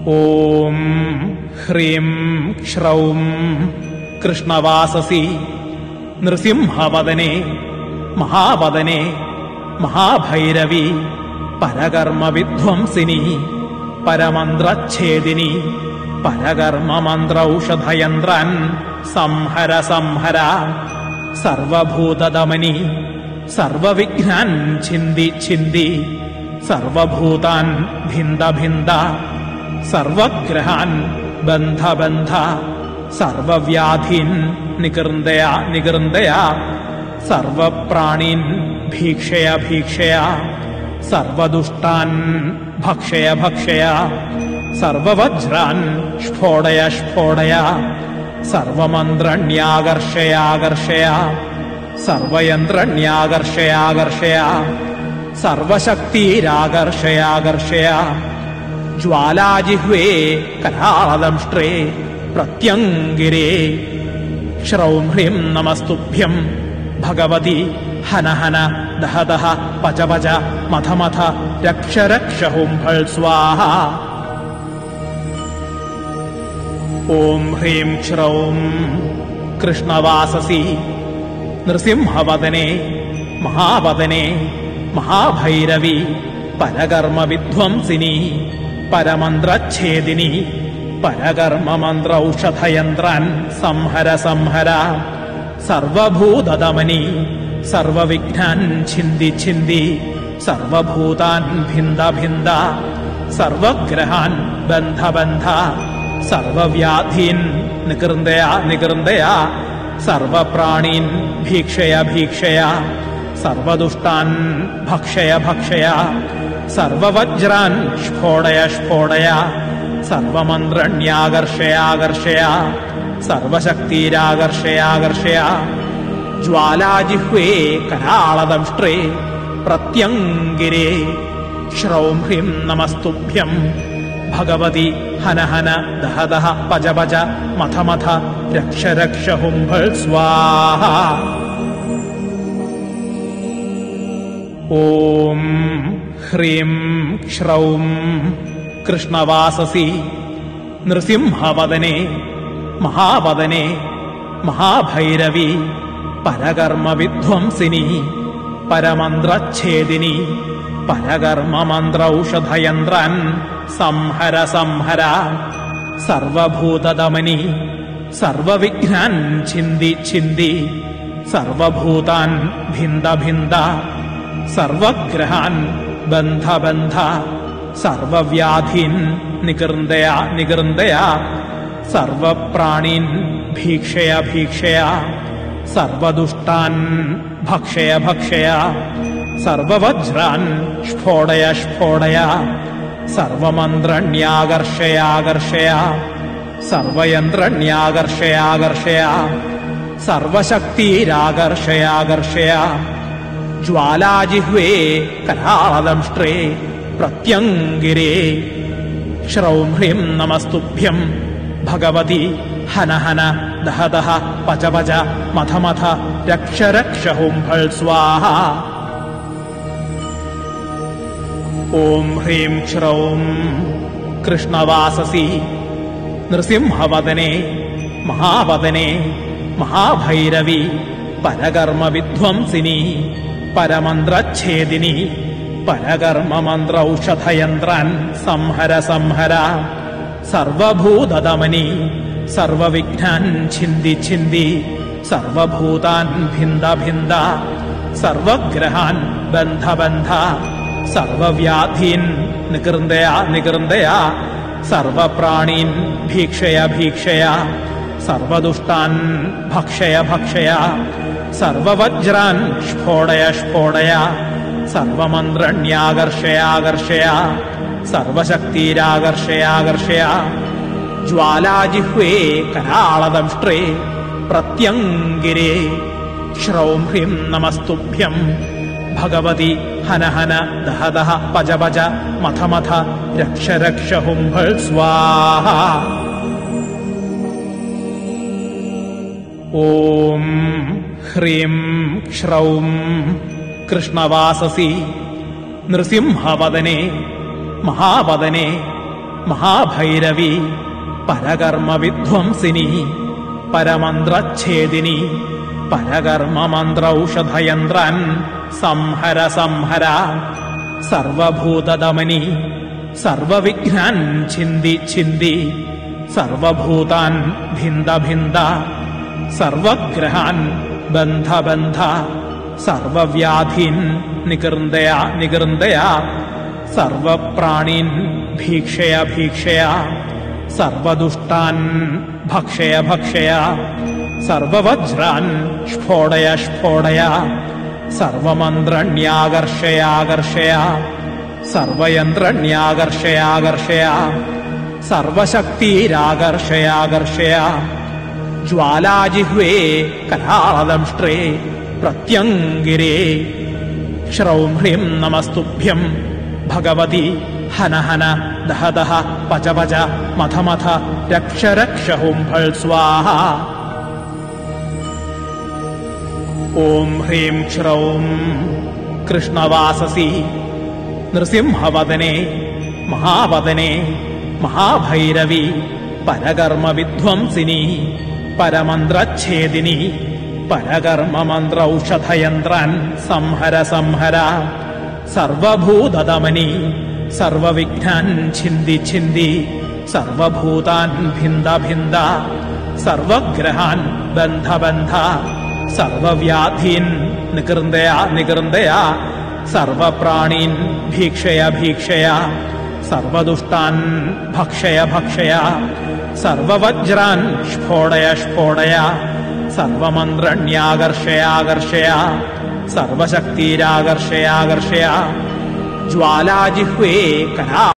ഓം ഹ്രീം ക്ഷ്രൗം കൃഷ്ണവാസസി നൃസിംഹവദനെ മഹാവദനെ മഹാഭൈരവി പരകർമ്മവിധ്വംസിനി പരമന്ത്രച്ഛേദിനി പരകർമ്മമന്ത്രൌഷധയന്ത്രാൻ സംഹര സംഹര സർവഭൂതദമനി സർവവിഘ്നാൻ ഛിന്ദി ഛിന്ദി സർവഭൂതാൻ ഭിന്ദ ഭിന്ദ സർവഗ്രഹാൻ ബന്ധ ബന്ധ സർവവ്യാധീൻ നികൃന്ദയ നികൃന്ദയ സർവപ്രാണീൻ ഭീക്ഷയ ഭീക്ഷയ സർവദുഷ്ടാൻ ഭക്ഷയ ഭക്ഷയ സർവവജ്രാൻ സ്ഫോടയ സ്ഫോടയ സർവമന്ത്രണ്യാകർഷയാകർഷയ സർവയന്ത്രണ്യാകർഷയാകർഷയ സർവശക്തിരാകർഷയാകർഷയ ജ്വാലാജിഹ്വേ കരാളദംഷ്ട്രേ പ്രത്യംഗിരേ ശ്രൗം ഹ്രീം നമസ്തുഭ്യം ഭഗവതി ഹന ഹന ദഹ ദഹ പച പച മഥ മഥ രക്ഷ രക്ഷ ഹുംഫൾ സ്വാഹ. ഓം ഹ്രീം ശ്രൗം കൃഷ്ണവാസസി നൃസിംഹവദനെ മഹാവദനെ മഹാഭൈരവി പരകർമ്മവിധ്വംസിനി പരമന്ത്രച്ഛേദിനി പരകർമ്മമന്ത്രൌഷധയന്ത്രാൻ സംഹര സംഹര സർവഭൂതദമനി സർവവിഘ്നാൻ ഛിന്ദി ഛിന്ദി സർവഭൂതാൻ ഭിന്ദ ഭിന്ദ സർവഗ്രഹാൻ ബന്ധ ബന്ധ സർവവ്യാധീൻ നികൃന്ദയ നികൃന്ദയ സർവപ്രാണീൻ ഭീക്ഷയ ഭീക്ഷയ സർവദുഷ്ടാൻ ഭക്ഷയ ഭക്ഷയ സർവവജ്രാൻ സ്ഫോടയ സ്ഫോടയ സർവമന്ത്രണ്യാകർഷയാകർഷയ സർവശക്തിരാകർഷയാകർഷയ ജ്വാലാജിഹ്വേ കരാളദംഷ്ട്രേ പ്രത്യംഗിരേ ശ്രൗം ഹ്രീം നമസ്തുഭ്യം ഭഗവതി ഹന ഹന ദഹ ദഹ പച പച മഥ മഥ രക്ഷ രക്ഷ ഹുംഫൾ സ്വാഹ. ഓം ഹ്രീം ക്ഷ്രൗം കൃഷ്ണവാസസി നൃസിംഹവദനെ മഹാവദനെ മഹാഭൈരവി പരകർമ്മവിധ്വംസിനി പരമന്ത്രച്ഛേദിനി പരകർമ്മമന്ത്രൌഷധയന്ത്രാൻ സംഹര സംഹര സർവഭൂതദമനി സർവവിഘ്നാൻ ഛിന്ദി ഛിന്ദി സർവഭൂതാൻ ഭിന്ദ ഭിന്ദ സർവഗ്രഹാൻ ബന്ധ ബന്ധ സർവവ്യാധീൻ നികൃന്ദയ നികൃന്ദയ സർവപ്രാണീൻ ഭീക്ഷയ ഭീക്ഷയ സർവദുഷ്ടാൻ ഭക്ഷയ ഭക്ഷയ സർവവജ്രാൻ സ്ഫോടയ സ്ഫോടയ സർവമന്ത്രണ്യാകർഷയാകർഷയ സർവയന്ത്രണ്യാകർഷയാകർഷയ സർവശക്തിരാകർഷയാകർഷയ ജ്വാലാജിഹ്വേ കരാളദംഷ്ട്രേ പ്രത്യംഗിരേ ശ്രൗം ഹ്രീം നമസ്തുഭ്യം ഭഗവതി ഹന ഹന ദഹ ദഹ പച പച മഥ മഥ രക്ഷ രക്ഷ ഹുംഫൾ സ്വാഹ. ഓം ഹ്രീം ശ്രൗം കൃഷ്ണവാസസി നൃസിംഹവദനെ മഹാവദനെ മഹാഭൈരവി പരകർമ്മവിധ്വംസിനി പരമന്ത്രച്ഛേദിനി പരകർമ്മമന്ത്രൌഷധയന്ത്രാൻ സംഹര സംഹര സർവഭൂതദമനി സർവവിഘ്നാൻ ഛിന്ദി ഛിന്ദി സർവഭൂതാൻ ഭിന്ദ ഭിന്ദ സർവഗ്രഹാൻ ബന്ധ ബന്ധ സർവവ്യാധീൻ നികൃന്ദയ നികൃന്ദയ സർവപ്രാണീൻ ഭീക്ഷയ ഭീക്ഷയ സർവദുഷ്ടാൻ ഭക്ഷയ ഭക്ഷയ സർവവജ്രാൻ സ്ഫോടയ സ്ഫോടയ സർവമന്ത്രണ്യാകർഷയാകർഷയ സർവശക്തിരാകർഷയാകർഷയ ജ്വാലാജിഹ്വേ കരാളദംഷ്ട്രേ പ്രത്യംഗിരേ ശ്രൗം ഹ്രീം നമസ്തുഭ്യം ഭഗവതി ഹന ഹന ദഹ ദഹ പച പച മഥ മഥ രക്ഷ രക്ഷ ഹുംഫൾ സ്വാഹ. ഓം ഹ്രീം ക്ഷ്രൗം കൃഷ്ണവാസസി നൃസിംഹവദനെ മഹാവദനെ महाभैरवी परकर्मविध्वंसिनी परमन्त्रच्छेदिनी परकर्ममन्त्रौषधयन्त्रान् संहर संहर सर्वभूतदमनी सर्वविघ्नान् छिन्दि छिन्दि सर्वभूतान् भिन्द भिन्द सर्वग्रहान् बन्ध बन्ध सर्वव्याधीन् निकृन्दय निकृन्दय सर्वप्राणीन् भीक्षय भीक्षय सर्वदुष्टान् भक्षय भक्षय सर्ववज्रान् स्फोडय स्फोडय सर्वमन्त्रण्याकर्षयाकर्षय सर्वयन्त्रण्याकर्षयाकर्षय सर्वशक्तिराकर्षयाकर्षय ज्वालाजिह्वे कराळदंष्ट्रे प्रत्यङ्गिरे श्रौं ह्रीं नमस्तुभ्यं भगवति हन हन दह दह पच पच मथ मथ रक्ष रक्ष हुंफल् स्वाहा। ॐ ह्रीं श्रौं कृष्णवाससि नृसिंहवदने महावदने महाभैरवी परकर्मविध्वंसिनी परमन्त्रच्छेदिनी परकर्ममन्त्रौषधयन्त्रान् संहर संहर सर्वभूतदमनी सर्वविघ्नान् छिन्दि छिन्दि सर्वभूतान् भिन्द भिन्द सर्वग्रहान् बन्ध बन्ध सर्वव्याधीन् निकृन्दय निकृन्दय सर्वप्राणीन् भीक्षय भीक्षय सर्वदुष्टान् भक्षय भक्षय सर्ववज्रान् स्फोडय स्फोडय सर्वमन्त्रण्याकर्षयाकर्षय सर्वशक्तिराकर्षयाकर्षय ज्वालाजिह्वे करा